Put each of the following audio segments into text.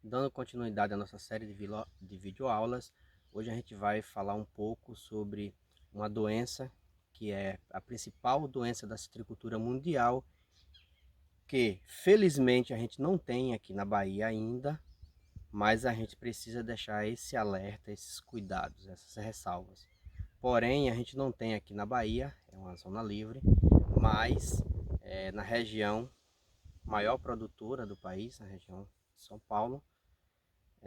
Dando continuidade à nossa série de videoaulas, hoje a gente vai falar um pouco sobre uma doença que é a principal doença da citricultura mundial, que felizmente a gente não tem aqui na Bahia ainda, mas a gente precisa deixar esse alerta, esses cuidados, essas ressalvas. Porém, a gente não tem aqui na Bahia, é uma zona livre, mas na região maior produtora do país, na região de São Paulo,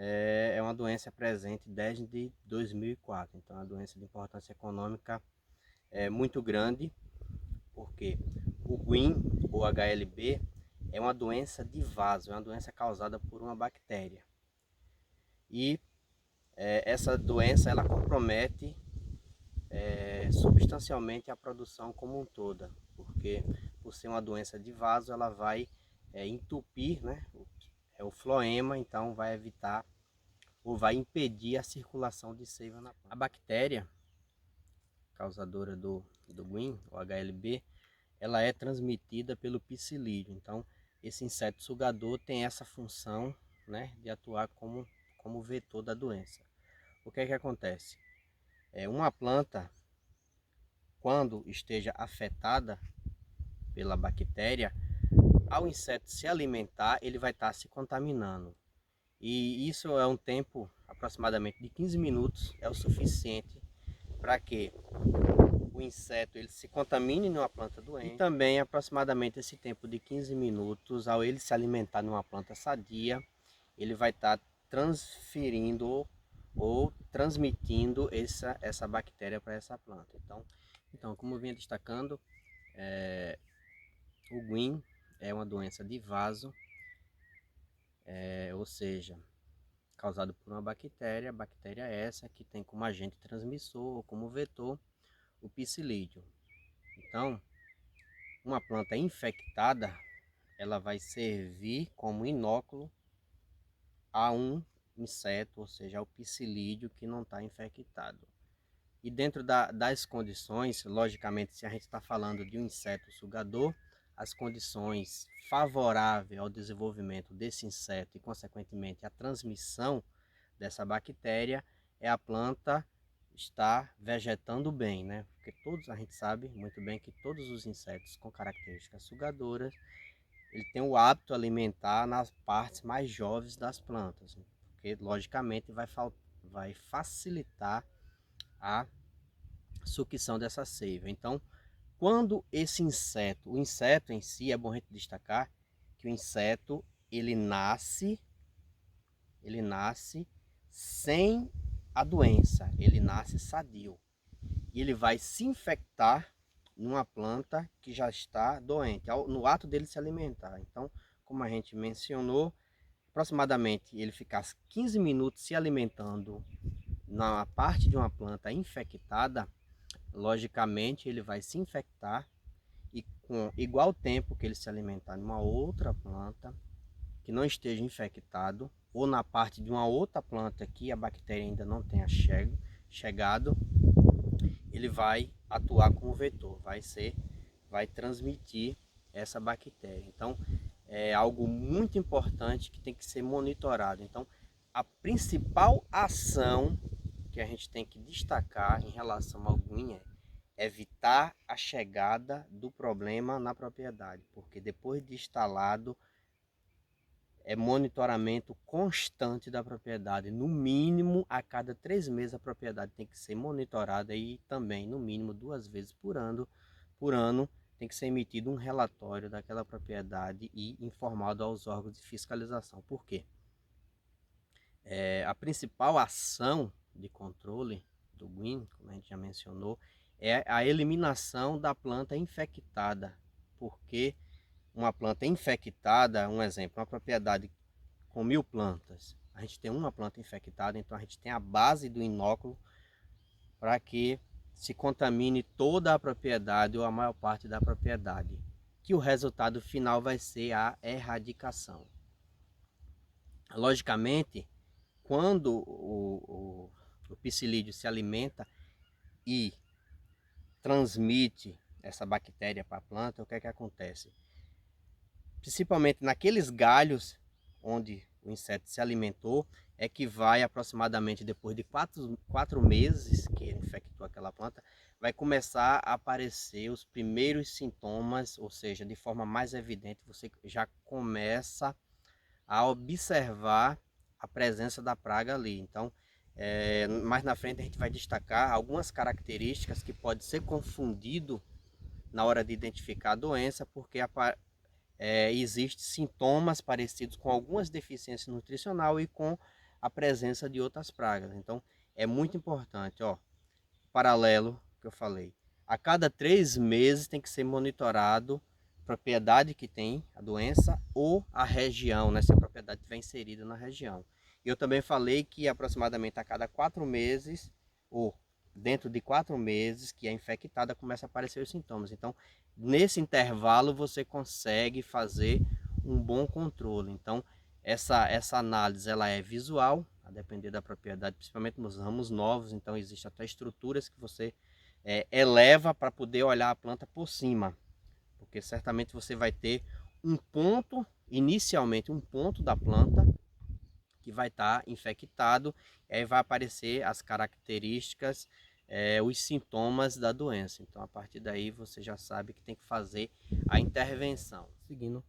é uma doença presente desde 2004. Então, é uma doença de importância econômica muito grande, porque o GUIN, ou HLB, é uma doença de vaso, é uma doença causada por uma bactéria. E essa doença ela compromete substancialmente a produção como um toda, porque por ser uma doença de vaso, ela vai entupir, né, o floema, então vai evitar ou vai impedir a circulação de seiva na planta. A bactéria causadora do GUIN, o HLB, ela é transmitida pelo psilídeo. Então, esse inseto sugador tem essa função, né, de atuar como vetor da doença. O que é que acontece? Uma planta, quando esteja afetada pela bactéria, ao inseto se alimentar, ele vai estar se contaminando. E isso é um tempo aproximadamente de 15 minutos, é o suficiente para que o inseto ele se contamine numa planta doente. E também aproximadamente esse tempo de 15 minutos, ao ele se alimentar numa planta sadia, ele vai estar transferindo ou transmitindo essa bactéria para essa planta. Então, como eu vinha destacando, o GUIN é uma doença de vaso, ou seja, causado por uma bactéria. A bactéria é essa que tem como agente transmissor ou como vetor o psilídeo. Então, uma planta infectada, ela vai servir como inóculo a um inseto, ou seja, ao psilídeo que não está infectado. E dentro das condições, logicamente, se a gente está falando de um inseto sugador, as condições favoráveis ao desenvolvimento desse inseto e, consequentemente, a transmissão dessa bactéria é a planta estar vegetando bem, né? Porque a gente sabe muito bem que todos os insetos com características sugadoras, ele tem o hábito alimentar nas partes mais jovens das plantas, porque logicamente vai facilitar a sucção dessa seiva. Então, quando esse inseto, o inseto em si, é bom a gente destacar que o inseto ele nasce sem a doença, ele nasce sadio. E ele vai se infectar numa planta que já está doente, no ato dele se alimentar. Então, como a gente mencionou, aproximadamente ele ficar 15 minutos se alimentando na parte de uma planta infectada, logicamente ele vai se infectar e com igual tempo que ele se alimentar numa outra planta que não esteja infectado, ou na parte de uma outra planta que a bactéria ainda não tenha chegado, ele vai atuar como vetor, vai transmitir essa bactéria. Então, é algo muito importante que tem que ser monitorado. Então, a principal ação que a gente tem que destacar em relação ao GUIN é evitar a chegada do problema na propriedade, porque depois de instalado, é monitoramento constante da propriedade. No mínimo, a cada 3 meses a propriedade tem que ser monitorada e também, no mínimo, 2 vezes por ano tem que ser emitido um relatório daquela propriedade e informado aos órgãos de fiscalização. Por quê? A principal ação de controle do GUIN, como a gente já mencionou, é a eliminação da planta infectada, porque uma planta infectada, um exemplo, uma propriedade com 1000 plantas, a gente tem uma planta infectada, então a gente tem a base do inóculo para que se contamine toda a propriedade ou a maior parte da propriedade, que o resultado final vai ser a erradicação. Logicamente, quando o psilídeo se alimenta e transmite essa bactéria para a planta, o que é que acontece? Principalmente naqueles galhos onde o inseto se alimentou, é que vai aproximadamente depois de 4 meses que ele infectou aquela planta, vai começar a aparecer os primeiros sintomas, ou seja, de forma mais evidente, você já começa a observar a presença da praga ali. Então, mais na frente a gente vai destacar algumas características que pode ser confundido na hora de identificar a doença, porque existem sintomas parecidos com algumas deficiências nutricionais e com a presença de outras pragas. Então, é muito importante, ó, paralelo que eu falei. A cada 3 meses tem que ser monitorado a propriedade que tem a doença ou a região, né, se a propriedade estiver inserida na região. Eu também falei que aproximadamente a cada 4 meses, ou dentro de 4 meses que é infectada, começa a aparecer os sintomas. Então, nesse intervalo você consegue fazer um bom controle. Então, essa análise ela é visual, a depender da propriedade, principalmente nos ramos novos. Então, existem até estruturas que você eleva para poder olhar a planta por cima, porque certamente você vai ter um ponto, inicialmente um ponto da planta que vai estar infectado, e aí vai aparecer as características, os sintomas da doença. Então, a partir daí você já sabe que tem que fazer a intervenção. Seguindo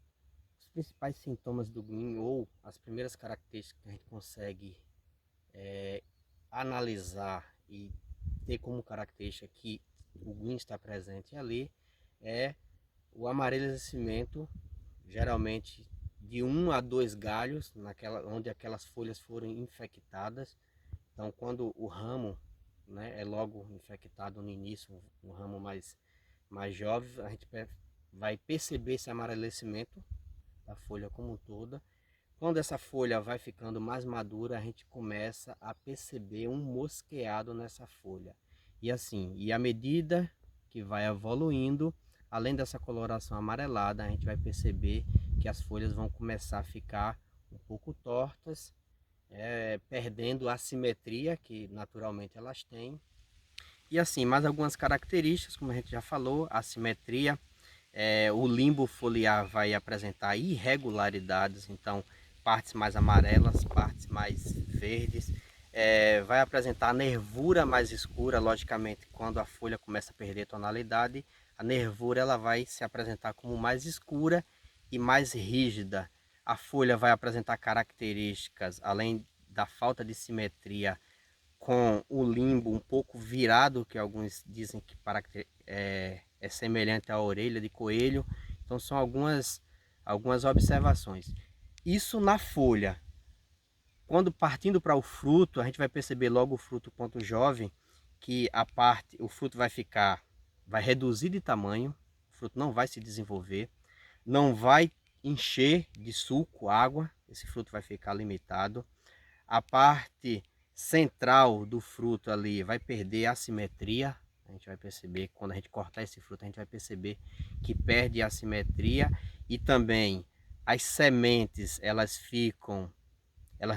os principais sintomas do GUIN, ou as primeiras características que a gente consegue analisar e ter como característica que o GUIN está presente ali, é o amarelecimento, geralmente de 1 a 2 galhos, onde aquelas folhas foram infectadas. Então, quando o ramo, né, é logo infectado no início, um ramo mais jovem, a gente vai perceber esse amarelecimento da folha como um toda. Quando essa folha vai ficando mais madura, a gente começa a perceber um mosqueado nessa folha. E assim, à medida que vai evoluindo, além dessa coloração amarelada, a gente vai perceber que as folhas vão começar a ficar um pouco tortas, perdendo a simetria que naturalmente elas têm. E assim, mais algumas características, como a gente já falou, a simetria, o limbo foliar vai apresentar irregularidades, então partes mais amarelas, partes mais verdes, vai apresentar nervura mais escura, logicamente quando a folha começa a perder tonalidade, a nervura ela vai se apresentar como mais escura e mais rígida. A folha vai apresentar características, além da falta de simetria, com o limbo um pouco virado, que alguns dizem que é semelhante à orelha de coelho. Então são algumas observações. Isso na folha. Quando partindo para o fruto, a gente vai perceber logo o fruto ponto jovem, que o fruto vai reduzir de tamanho, o fruto não vai se desenvolver, não vai encher de suco, água, esse fruto vai ficar limitado. A parte central do fruto ali vai perder a simetria. A gente vai perceber, quando a gente cortar esse fruto, a gente vai perceber que perde a simetria. E também as sementes, elas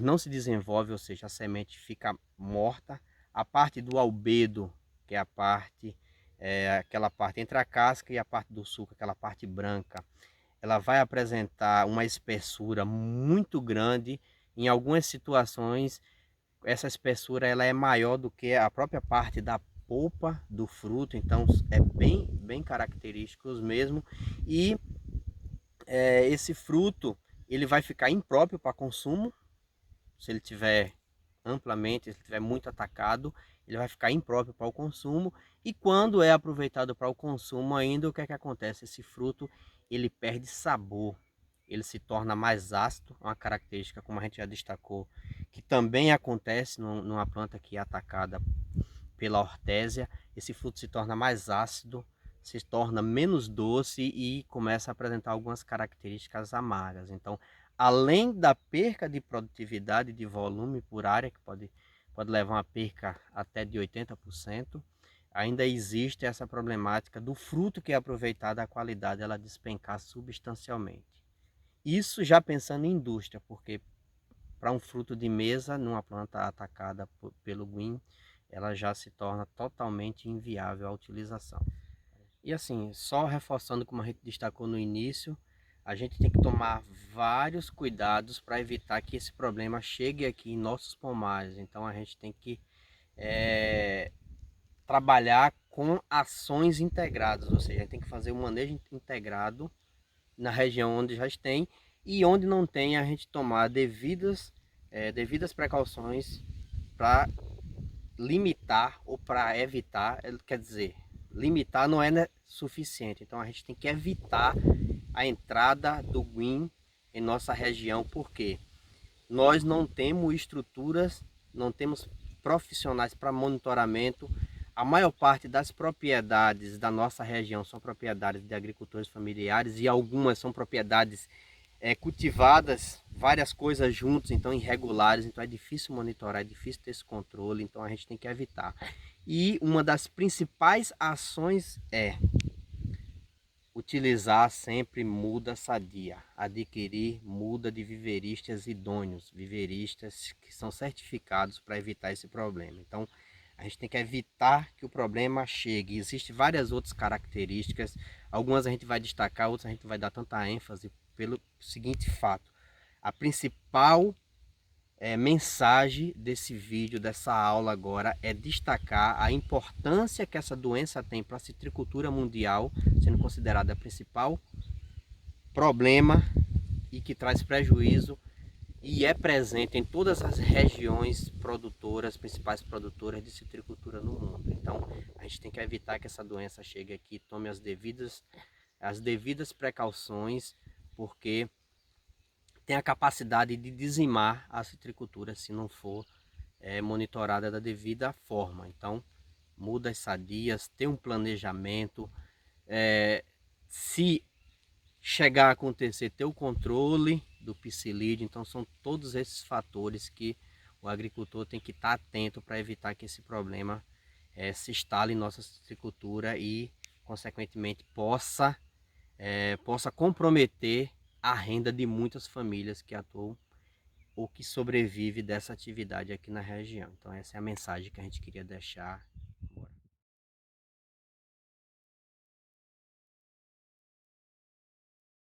não se desenvolvem, ou seja, a semente fica morta. A parte do albedo, que é aquela parte entre a casca e a parte do suco, aquela parte branca, ela vai apresentar uma espessura muito grande. Em algumas situações, essa espessura ela é maior do que a própria parte da polpa do fruto, então é bem característicos mesmo. E esse fruto ele vai ficar impróprio para consumo, se ele tiver amplamente, se ele tiver muito atacado, ele vai ficar impróprio para o consumo. E quando é aproveitado para o consumo ainda, o que é que acontece? Esse fruto ele perde sabor, ele se torna mais ácido, uma característica, como a gente já destacou, que também acontece numa planta que é atacada pela hortésia. Esse fruto se torna mais ácido, se torna menos doce e começa a apresentar algumas características amargas. Então, além da perca de produtividade de volume por área, que pode levar uma perca até de 80%, ainda existe essa problemática do fruto que é aproveitado, a qualidade ela despencar substancialmente. Isso já pensando em indústria, porque para um fruto de mesa, numa planta atacada pelo GUIN, ela já se torna totalmente inviável a utilização. E assim, só reforçando como a gente destacou no início, a gente tem que tomar vários cuidados para evitar que esse problema chegue aqui em nossos pomares. Então a gente tem que trabalhar com ações integradas, ou seja, a gente tem que fazer um manejo integrado na região onde já tem, e onde não tem a gente tomar devidas precauções para limitar ou para evitar, quer dizer, limitar não é suficiente, então a gente tem que evitar a entrada do GUIM em nossa região, porque nós não temos estruturas, não temos profissionais para monitoramento. A maior parte das propriedades da nossa região são propriedades de agricultores familiares e algumas são propriedades cultivadas, várias coisas juntos, então irregulares, então é difícil monitorar, é difícil ter esse controle, então a gente tem que evitar. E uma das principais ações é utilizar sempre muda sadia, adquirir muda de viveristas idôneos, viveristas que são certificados para evitar esse problema. Então, a gente tem que evitar que o problema chegue. Existem várias outras características, algumas a gente vai destacar, outras a gente vai dar tanta ênfase pelo seguinte fato. A principal mensagem desse vídeo, dessa aula agora, é destacar a importância que essa doença tem para a citricultura mundial, sendo considerada a principal problema e que traz prejuízo e é presente em todas as regiões produtoras, principais produtoras de citricultura no mundo. Então, a gente tem que evitar que essa doença chegue aqui, tome as devidas precauções, porque tem a capacidade de dizimar a citricultura se não for monitorada da devida forma. Então, mudas sadias, ter um planejamento, se chegar a acontecer, ter o controle do psilídeo. Então, são todos esses fatores que o agricultor tem que estar atento para evitar que esse problema se instale em nossa citricultura e, consequentemente, possa comprometer a renda de muitas famílias que atuam ou que sobrevivem dessa atividade aqui na região. Então essa é a mensagem que a gente queria deixar